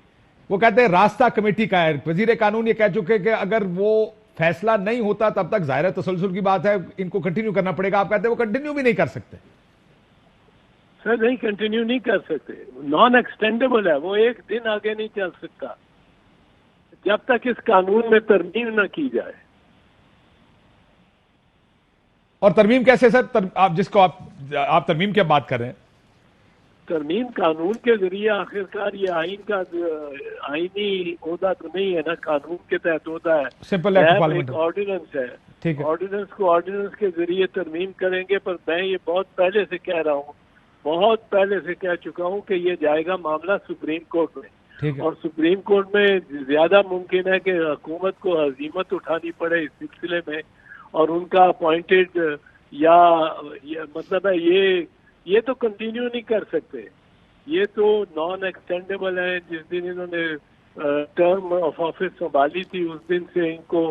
वो कहते हैं रास्ता कमेटी का है। वजीर कानून ये कह चुके कि अगर वो फैसला नहीं होता तब तक जाहिर है तसलसल की बात है, इनको कंटिन्यू करना पड़ेगा। आप कहते हैं वो कंटिन्यू भी नहीं कर सकते। सर नहीं, कंटिन्यू नहीं कर सकते, नॉन एक्सटेंडेबल है, वो एक दिन आगे नहीं चल सकता जब तक इस कानून में तरमीम न की जाए। और तरमीम कैसे सर? आप जिसको आप तरमीम की बात कर रहे हैं, तरमीम कानून के जरिए, आखिरकार ये आइन का आईनी ओहदा तो नहीं है ना, कानून के तहत होता है। सिंपल एक्ट ऑफ एक पार्लियामेंट, ऑर्डिनेंस है, ठीक है। ऑर्डिनेंस को ऑर्डिनेंस के जरिए तरमीम करेंगे। पर मैं ये बहुत पहले से कह रहा हूँ, बहुत पहले से कह चुका हूँ कि ये जाएगा मामला सुप्रीम कोर्ट में, ठीक है। और सुप्रीम कोर्ट में ज्यादा मुमकिन है कि हुकूमत को हजीमत उठानी पड़े इस सिलसिले में, और उनका अपॉइंटेड या मतलब है ये तो कंटिन्यू नहीं कर सकते, ये तो नॉन एक्सटेंडेबल है। जिस दिन इन्होंने टर्म ऑफ ऑफिस संभाली थी उस दिन से इनको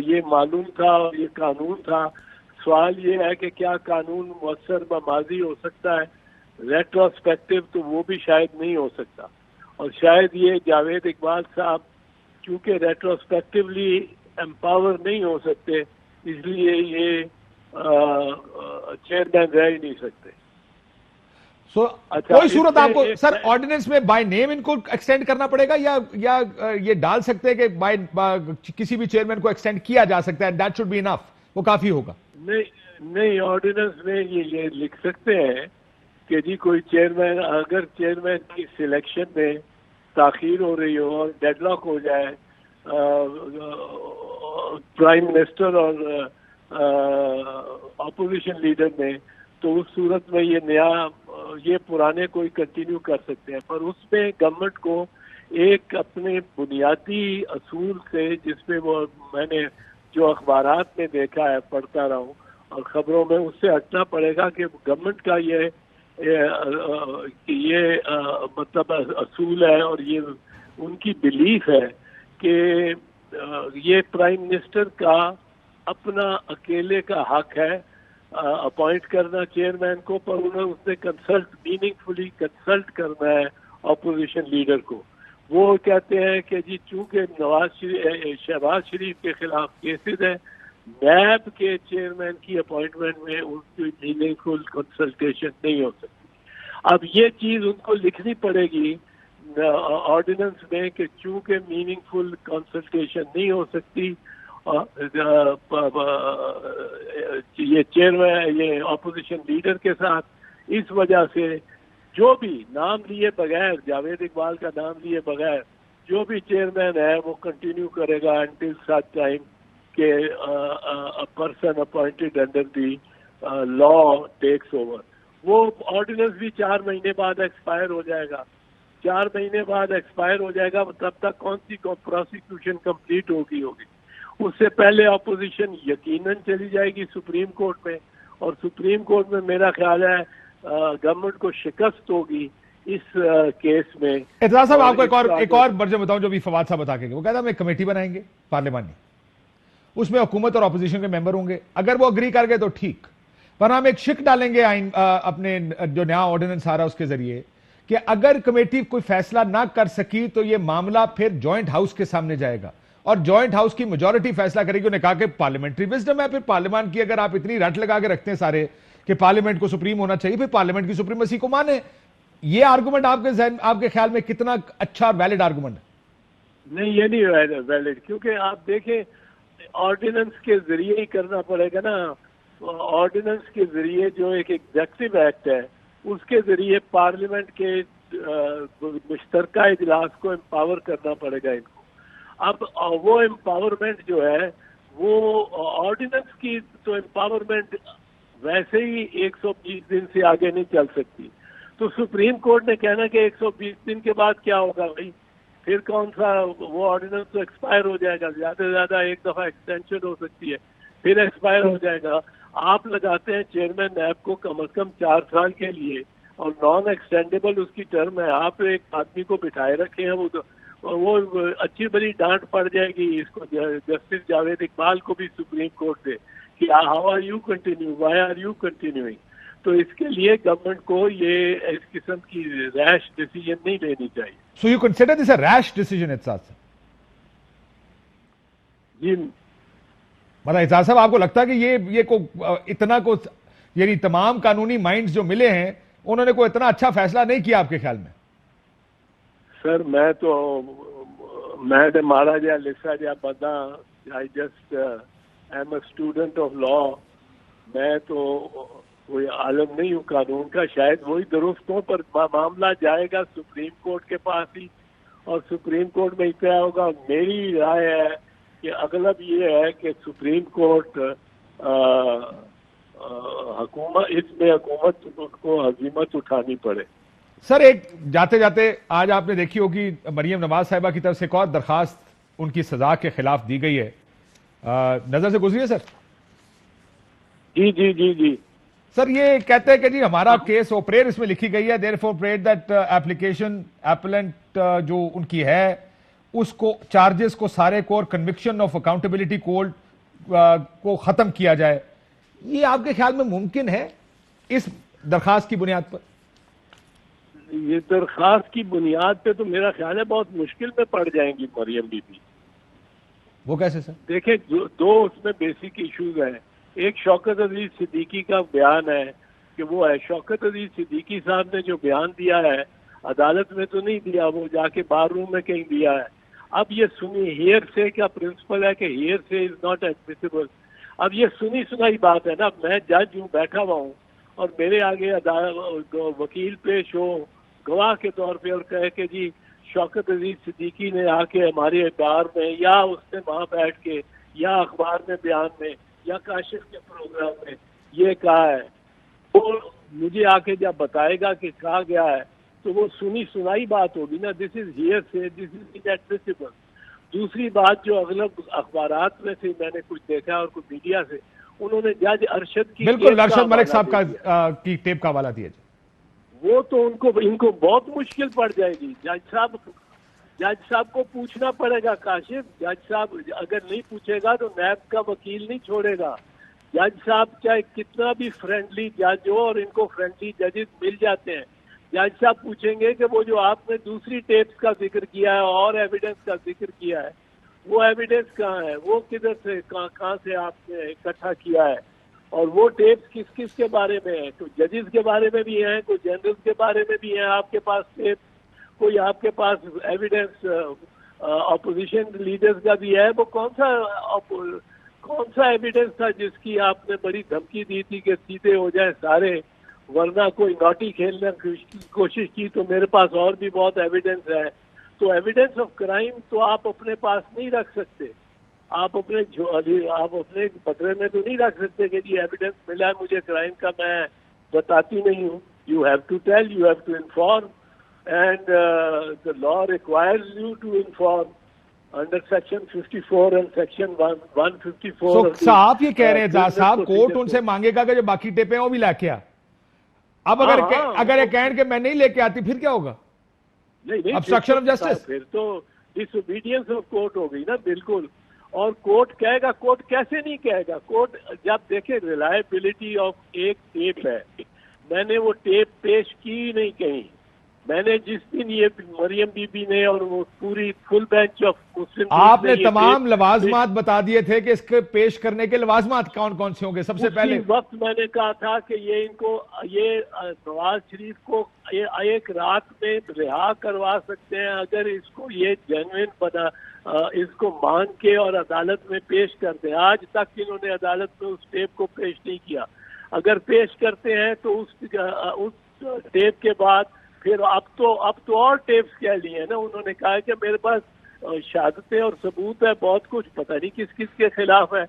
ये मालूम था और ये कानून था। सवाल ये है कि क्या कानून मुअस्सर व माज़ी हो सकता है? रेट्रोस्पेक्टिव तो वो भी शायद नहीं हो सकता। और शायद ये जावेद इकबाल साहब चूंकि रेट्रोस्पेक्टिवली एम्पावर नहीं हो सकते, इसलिए ये चेयरमैन रह ही नहीं सकते। कोई सूरत आपको सर ऑर्डिनेंस में बाय नेम इनको एक्सटेंड करना पड़ेगा, या ये डाल सकते हैं कि बाय किसी भी चेयरमैन को एक्सटेंड किया जा सकता है, दैट शुड बी इनफ, वो काफी होगा? नहीं, ऑर्डिनेंस में ये लिख सकते हैं कि जी कोई चेयरमैन, अगर चेयरमैन की सिलेक्शन में ताखीर हो रही हो और डेडलॉक हो जाए प्राइम मिनिस्टर और अपोजिशन लीडर में, तो उस सूरत में ये पुराने कोई कंटिन्यू कर सकते हैं। पर उसमें गवर्नमेंट को एक अपने बुनियादी असूल से, जिसमें वो मैंने जो अखबारात में देखा है, पढ़ता रहा हूँ और खबरों में, उससे हटना पड़ेगा कि गवर्नमेंट का ये मतलब असूल है और ये उनकी बिलीफ है कि ये प्राइम मिनिस्टर का अपना अकेले का हक है अपॉइंट करना चेयरमैन को, पर उसने मीनिंगफुली कंसल्ट करना है अपोजिशन लीडर को। वो कहते हैं कि जी चूंकि शहबाज शरीफ के खिलाफ केसेस है, नैब के चेयरमैन की अपॉइंटमेंट में उनकी मीनिंगफुल कंसल्टेशन नहीं हो सकती। अब ये चीज उनको लिखनी पड़ेगी ऑर्डिनेंस में कि चूंकि मीनिंगफुल कंसल्टेशन नहीं हो सकती, ये चेयरमैन ये अपोजिशन लीडर के साथ, इस वजह से जो भी नाम लिए बगैर, जावेद इकबाल का नाम लिए बगैर जो भी चेयरमैन है वो कंटिन्यू करेगा अंटिल सच टाइम के person appointed under the law takes over. वो ऑर्डिनेंस भी 4 महीने बाद एक्सपायर हो जाएगा। 4 महीने बाद एक्सपायर हो जाएगा, तब तक कौन सी प्रोसिक्यूशन कंप्लीट होगी। उससे पहले अपोजिशन यकीनन चली जाएगी सुप्रीम कोर्ट में, और सुप्रीम कोर्ट में मेरा ख्याल है गवर्नमेंट को शिकस्त होगी इस केस में। एतजाज साहब, आपको एक और वर्जन बताऊं जो भी फवाद साहब बता के गए। वो कहता है हम एक कमेटी बनाएंगे पार्लियामानी, उसमें हुकूमत और अपोजिशन के मेंबर होंगे, अगर वो अग्री कर गए तो ठीक, पर हम एक शिक डालेंगे आइन अपने जो नया ऑर्डिनेंस आ रहा है उसके जरिए कि अगर कमेटी कोई फैसला ना कर सकी तो ये मामला फिर जॉइंट हाउस के सामने जाएगा और जॉइंट हाउस की मेजॉरिटी फैसला करेगी। उन्होंने कहा कि पार्लियामेंट्री विजडम है, फिर पार्लियामान की अगर आप इतनी रट लगा के रखते हैं सारे कि पार्लियामेंट को सुप्रीम होना चाहिए, फिर पार्लियामेंट की सुप्रीमेसी को माने। ये आर्गुमेंट आपके ख्याल में कितना अच्छा और वैलिड आर्गुमेंट है? नहीं, ये नहीं वैलिड, क्योंकि आप देखें ऑर्डिनेंस के जरिए ही करना पड़ेगा ना। ऑर्डिनेंस के जरिए जो एक एग्जेक्टिव एक्ट है उसके जरिए पार्लियामेंट के मुश्तरका इजलास को एम्पावर करना पड़ेगा इनको। अब वो एम्पावरमेंट जो है वो ऑर्डिनेंस की तो एम्पावरमेंट वैसे ही 120 दिन से आगे नहीं चल सकती। तो सुप्रीम कोर्ट ने कहना कि 120 दिन के बाद क्या होगा भाई, फिर कौन सा वो ऑर्डिनेंस तो एक्सपायर हो जाएगा, ज्यादा से ज्यादा एक दफा एक्सटेंशन हो सकती है, फिर एक्सपायर हो जाएगा। आप लगाते हैं चेयरमैन नैब को कम से कम 4 साल के लिए और नॉन एक्सटेंडेबल उसकी टर्म है। आप एक आदमी को बिठाए रखे हैं, वो अच्छी बड़ी डांट पड़ जाएगी इसको, जस्टिस जावेद इकबाल को भी सुप्रीम कोर्ट से कि how are you continue, why are you continuing. तो इसके लिए गवर्नमेंट को ये इस किस्म की रैश डिसीजन नहीं लेनी चाहिए। So you consider this a rash decision Aitzaz साहब? जी, मतलब एतजाज साहब आपको लगता है कि ये इतना यानी तमाम कानूनी माइंड्स जो मिले हैं उन्होंने कोई इतना अच्छा फैसला नहीं किया आपके ख्याल में? सर मैं मारा जा लिखा जा बंदा, I just am a student of law. मैं तो कोई आलम नहीं हूँ कानून का, शायद वही दुरुस्त हो, पर मामला जाएगा सुप्रीम कोर्ट के पास ही और सुप्रीम कोर्ट में ही तय होगा। मेरी राय है कि अगलब ये है कि सुप्रीम कोर्ट हुकूमत को हजीमत उठानी पड़े। सर, एक जाते जाते आज आपने देखी होगी मरियम नवाज साहिबा की तरफ से एक और दरखास्त उनकी सजा के खिलाफ दी गई है, नजर से गुजरी है सर? जी जी जी जी सर, ये कहते हैं कि जी हमारा केस और प्रेयर इसमें लिखी गई है, therefore prayer that application appellant जो उनकी है उसको चार्जेस को सारे को और कन्विक्शन ऑफ अकाउंटेबिलिटी कोर्ट को खत्म किया जाए। ये आपके ख्याल में मुमकिन है इस दरखास्त की बुनियाद पर? ये दरख्वास्त की बुनियाद पे तो मेरा ख्याल है बहुत मुश्किल में पड़ जाएंगी मरियम बीबी। वो कैसे सर? देखिए दो उसमें बेसिक इश्यूज हैं। एक शौकत अजीज सिद्दीकी का बयान है कि वो है, शौकत अजीज सिद्दीकी साहब ने जो बयान दिया है अदालत में तो नहीं दिया, वो जाके बार रूम में कहीं दिया है। अब ये सुनी हेयर से का प्रिंसिपल है कि हेयर से इज नॉट एडमिसिबल। अब ये सुनी सुनाई बात है ना, मैं जज हूँ, बैठा हुआ हूँ और मेरे आगे वकील पेश हो गवाह के तौर पे और कहे कि जी शौकत अजीज सिद्दीकी ने आके हमारे बार में या उसने वहां बैठ के या अखबार में बयान में या काशिफ के प्रोग्राम में ये कहा है, तो मुझे आके जब बताएगा कि कहा गया है तो वो सुनी सुनाई बात होगी ना। दिस इज हियर से, दिस इज इनएडमिसिबल। दूसरी बात जो अगलब अखबारात में से मैंने कुछ देखा और कुछ मीडिया से, उन्होंने जज अरशद की बिल्कुल अरशद मलिक साहब का की टेप का हवाला दिया। वो तो इनको बहुत मुश्किल पड़ जाएगी। जज साहब को पूछना पड़ेगा काशिफ। जज साहब अगर नहीं पूछेगा तो नैब का वकील नहीं छोड़ेगा। जज साहब चाहे कितना भी फ्रेंडली जज हो, और इनको फ्रेंडली जजेस मिल जाते हैं, जज साहब पूछेंगे कि वो जो आपने दूसरी टेप्स का जिक्र किया है और एविडेंस का जिक्र किया है, वो एविडेंस कहाँ है, वो किधर से कहाँ से आपने इकट्ठा किया है, और वो टेप्स किस किस के बारे में है। तो जजेस के बारे में भी हैं, कोई जनरल्स के बारे में भी हैं आपके पास टेप, कोई आपके पास एविडेंस ऑपोजिशन लीडर्स का भी है। वो कौन सा एविडेंस था जिसकी आपने बड़ी धमकी दी थी कि सीधे हो जाए सारे, वरना कोई नॉटी खेलने की कोशिश की। तो मेरे पास और भी बहुत एविडेंस है। तो एविडेंस ऑफ क्राइम तो आप अपने पास नहीं रख सकते, आप अपने पटरे में तो नहीं रख सकते कि जी एविडेंस मिला है मुझे क्राइम का, मैं बताती नहीं हूँ। You have to tell, you have to inform, and the law requires you to inform under section 54 and section 154। साहब ये कह रहे हैं जज साहब, कोर्ट उनसे मांगेगा कि जो बाकी टेपें हैं वो भी लाके आ। अब अगर ये कहें कि मैं नहीं लेके आती फिर क्या होगा? नहीं, ऑब्स्ट्रक्शन ऑफ जस्टिस, फिर तो डिसओबीडियंस ऑफ कोर्ट हो गई ना, बिल्कुल। और कोर्ट कहेगा, कोर्ट कैसे नहीं कहेगा? कोर्ट जब देखे रिलायबिलिटी ऑफ एक टेप है, मैंने वो टेप पेश की नहीं कहीं। मैंने जिस दिन ये मरियम बीबी ने और वो पूरी फुल बेंच ऑफ मुस्लिम, आपने तमाम लवाजमात बता दिए थे कि इसके पेश करने के लवाजमात कौन कौन से होंगे। सबसे पहले वक्त मैंने कहा था कि ये नवाज शरीफ को एक रात में रिहा करवा सकते हैं अगर इसको ये जेन्युइन बना, इसको मान के और अदालत में पेश कर दें। आज तक इन्होंने अदालत में उस टेप को पेश नहीं किया। अगर पेश करते हैं तो उस टेप के बाद फिर अब तो और टेप्स कह लिए ना। उन्होंने कहा कि मेरे पास शहादतें और सबूत है, बहुत कुछ, पता नहीं किस किस के खिलाफ है,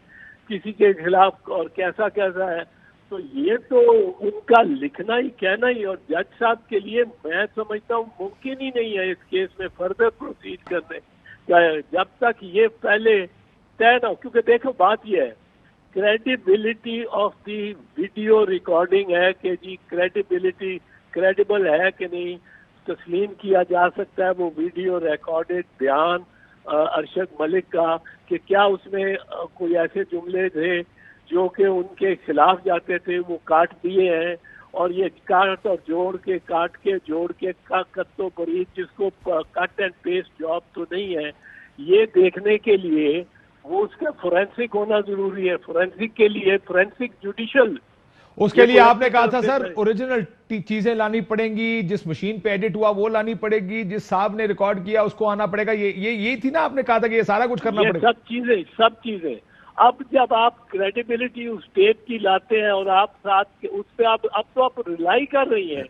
किसी के खिलाफ और कैसा कैसा है। तो ये तो उनका लिखना ही, कहना ही, और जज साहब के लिए मैं समझता हूँ मुमकिन ही नहीं है इस केस में फर्दर प्रोसीड करने, जब तक ये पहले तय ना हो। क्योंकि देखो बात ये है, credibility of the video recording है कि जी क्रेडिबल है कि नहीं, तस्लीम किया जा सकता है वो वीडियो रिकॉर्डेड बयान अरशद मलिक का, कि क्या उसमें कोई ऐसे जुमले थे जो कि उनके खिलाफ जाते थे, वो काट दिए हैं। और ये काट और जोड़ के कत्तो बरीद, जिसको कट एंड पेस्ट जॉब तो नहीं है, ये देखने के लिए वो उसका फोरेंसिक होना जरूरी है। फोरेंसिक के लिए फोरेंसिक जुडिशियल, उसके लिए आपने कहा था सर ओरिजिनल चीजें लानी पड़ेंगी, जिस मशीन पे एडिट हुआ वो लानी पड़ेगी, जिस साहब ने रिकॉर्ड किया उसको आना पड़ेगा। ये थी ना, आपने कहा था कि ये सारा कुछ करना पड़ेगा। सब चीजें। अब जब आप क्रेडिबिलिटी उस टेप की लाते हैं और आप साथ उस पे अब तो आप रिलाई कर रही हैं,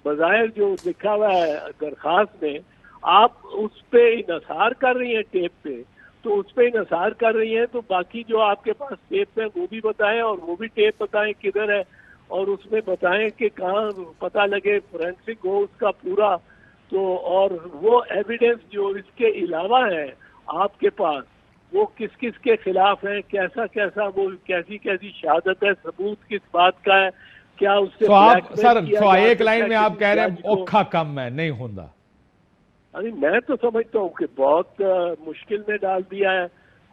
बजाय जो लिखा हुआ है दरखास्त में, आप उस पे इन्हिसार कर रही हैं टेप पे, तो उस पे इन्हिसार कर रही हैं। तो बाकी जो आपके पास टेप है वो भी बताएं, और वो भी टेप बताएं किधर है, और उसमें बताएं कि कहाँ पता लगे, फोरेंसिक हो उसका पूरा। तो और वो एविडेंस जो इसके अलावा है आपके पास, वो किस किस के खिलाफ है, कैसा कैसा, वो कैसी कैसी शहादत है, सबूत किस बात का है, क्या उससे सर एक लाइन में आप कह रहे हैं औखा कम है, नहीं होता। अरे मैं तो समझता हूँ कि बहुत मुश्किल में डाल दिया है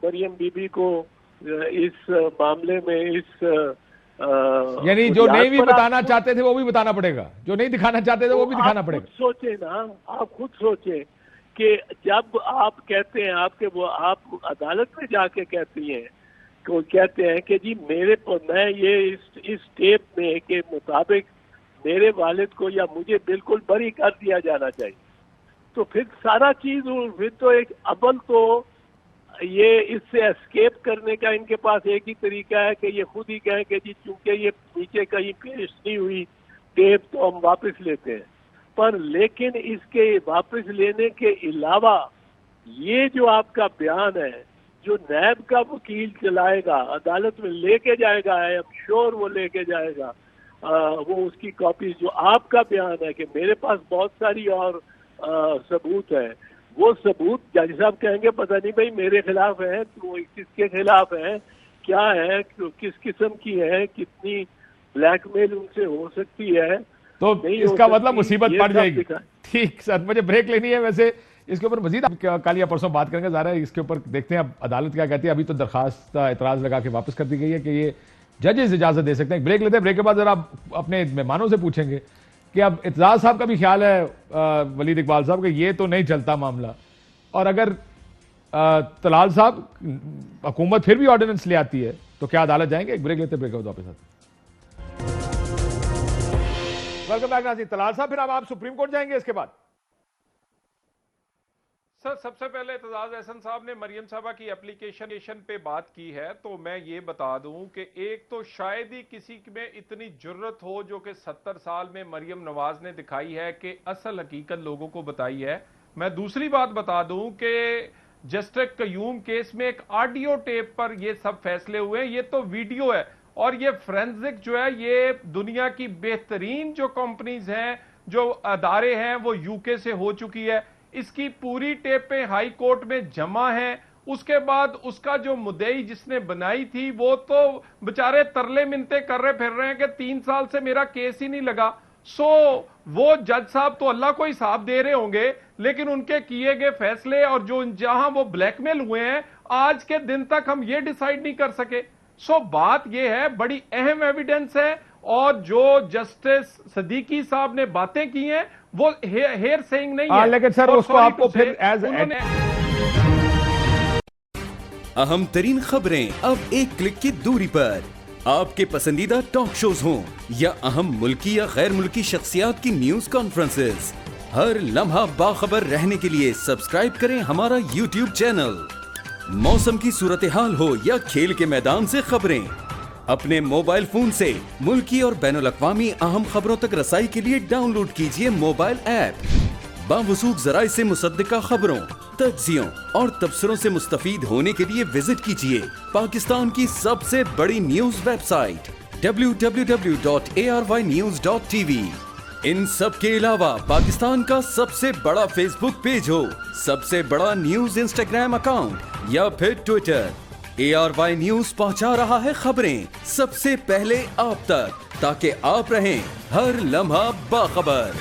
मरियम बीबी को इस मामले में, इस यानी जो बुनियाद नहीं भी पर बताना आप चाहते थे वो भी बताना पड़ेगा, जो नहीं दिखाना चाहते थे वो भी दिखाना आप पड़ेगा। खुद सोचे ना, आप खुद सोचे कि जब आप कहते हैं आप अदालत में जाके कहती हैं, को कहते हैं कि जी मैं ये इस टेप में के मुताबिक मेरे वालिद को या मुझे बिल्कुल बरी कर दिया जाना चाहिए, तो फिर सारा चीज, फिर तो एक अमल तो ये इससे एस्केप करने का इनके पास एक ही तरीका है कि ये खुद ही कहें कि जी चूंकि ये नीचे कहीं पेश नहीं हुई टेप तो हम वापस लेते हैं। पर लेकिन इसके वापस लेने के अलावा ये जो आपका बयान है, जो नैब का वकील चलाएगा, अदालत में लेके जाएगा, आई एम श्योर वो लेके जाएगा, वो उसकी कॉपी, जो आपका बयान है कि मेरे पास बहुत सारी और सबूत है, वो सबूत जज साहब कहेंगे पता नहीं भाई मेरे खिलाफ है, तो किसके खिलाफ है, क्या है, किस किस्म की है, कितनी ब्लैकमेल उनसे हो सकती है, तो इसका मतलब मुसीबत पड़ जाएगी। दिखा। ठीक सर, मुझे ब्रेक लेनी है, वैसे इसके ऊपर मजीद कल या परसों बात करेंगे, ज़रा इसके ऊपर देखते हैं अब अदालत क्या कहती है। अभी तो दरखास्त एतराज लगा के वापस कर दी गई है कि ये जजेस इजाजत दे सकते हैं। ब्रेक लेते हैं, ब्रेक के बाद जरा अपने मेहमानों से पूछेंगे कि अब इतराज साहब का भी ख्याल है वलीद इकबाल साहब कि ये तो नहीं चलता मामला, और अगर तलाल साहब हुकूमत फिर भी ऑर्डिनेंस ले आती है तो क्या अदालत जाएंगे? एक ब्रेक लेते, ब्रेक के बाद वापस आते। वेलकम बैक नाज़रीन। तलाल साहब, फिर अब आप सुप्रीम कोर्ट जाएंगे इसके बाद? सर, सबसे पहले एतजाज एहसन साहब ने मरियम साहबा की एप्लीकेशन पे बात की है, तो मैं ये बता दूं कि एक तो शायद ही किसी में इतनी जुर्रत हो जो कि 70 साल में मरियम नवाज ने दिखाई है कि असल हकीकत लोगों को बताई है। मैं दूसरी बात बता दूं कि जस्टिस कयूम केस में एक ऑडियो टेप पर ये सब फैसले हुए, ये तो वीडियो है, और ये फोरेंसिक जो है, ये दुनिया की बेहतरीन जो कंपनीज हैं, जो अदारे हैं, वो यूके से हो चुकी है। इसकी पूरी टेपें हाई कोर्ट में जमा है। उसके बाद उसका जो मुद्दई जिसने बनाई थी वो तो बेचारे तरले मिनते कर रहे फिर रहे हैं कि 3 साल से मेरा केस ही नहीं लगा। सो वो जज साहब तो अल्लाह को हिसाब दे रहे होंगे, लेकिन उनके किए गए फैसले और जो जहां वो ब्लैकमेल हुए हैं, आज के दिन तक हम ये डिसाइड नहीं कर सके। सो बात यह है, बड़ी अहम एविडेंस है, और जो जस्टिस सदीकी साहब ने बातें की हैं वो हेयर सेइंग नहीं है। लेकिन सर उसको आपको फिर एज अहम तरीन खबरें अब एक क्लिक की दूरी पर। आपके पसंदीदा टॉक शोज हों या अहम मुल्की या गैर मुल्की शख्सियात की न्यूज कॉन्फ्रेंसेस, हर लम्हा बाखबर रहने के लिए सब्सक्राइब करें हमारा YouTube चैनल। मौसम की सूरत हाल हो या खेल के मैदान से खबरें, अपने मोबाइल फोन से मुल्की और बैनुल अक़वामी अहम खबरों तक रसाई के लिए डाउनलोड कीजिए मोबाइल ऐप। बावसूख ज़राए से मुसद्दिका खबरों, तज्ज़ियों और तबसरों से मुस्तफीद होने के लिए विजिट कीजिए पाकिस्तान की सबसे बड़ी न्यूज वेबसाइट www.arYnews.tv। इन सब के अलावा पाकिस्तान का सबसे बड़ा फेसबुक पेज हो, सबसे बड़ा न्यूज इंस्टाग्राम अकाउंट या फिर ट्विटर, ARY न्यूज पहुंचा रहा है खबरें सबसे पहले आप तक, ताकि आप रहें हर लम्हा बाखबर।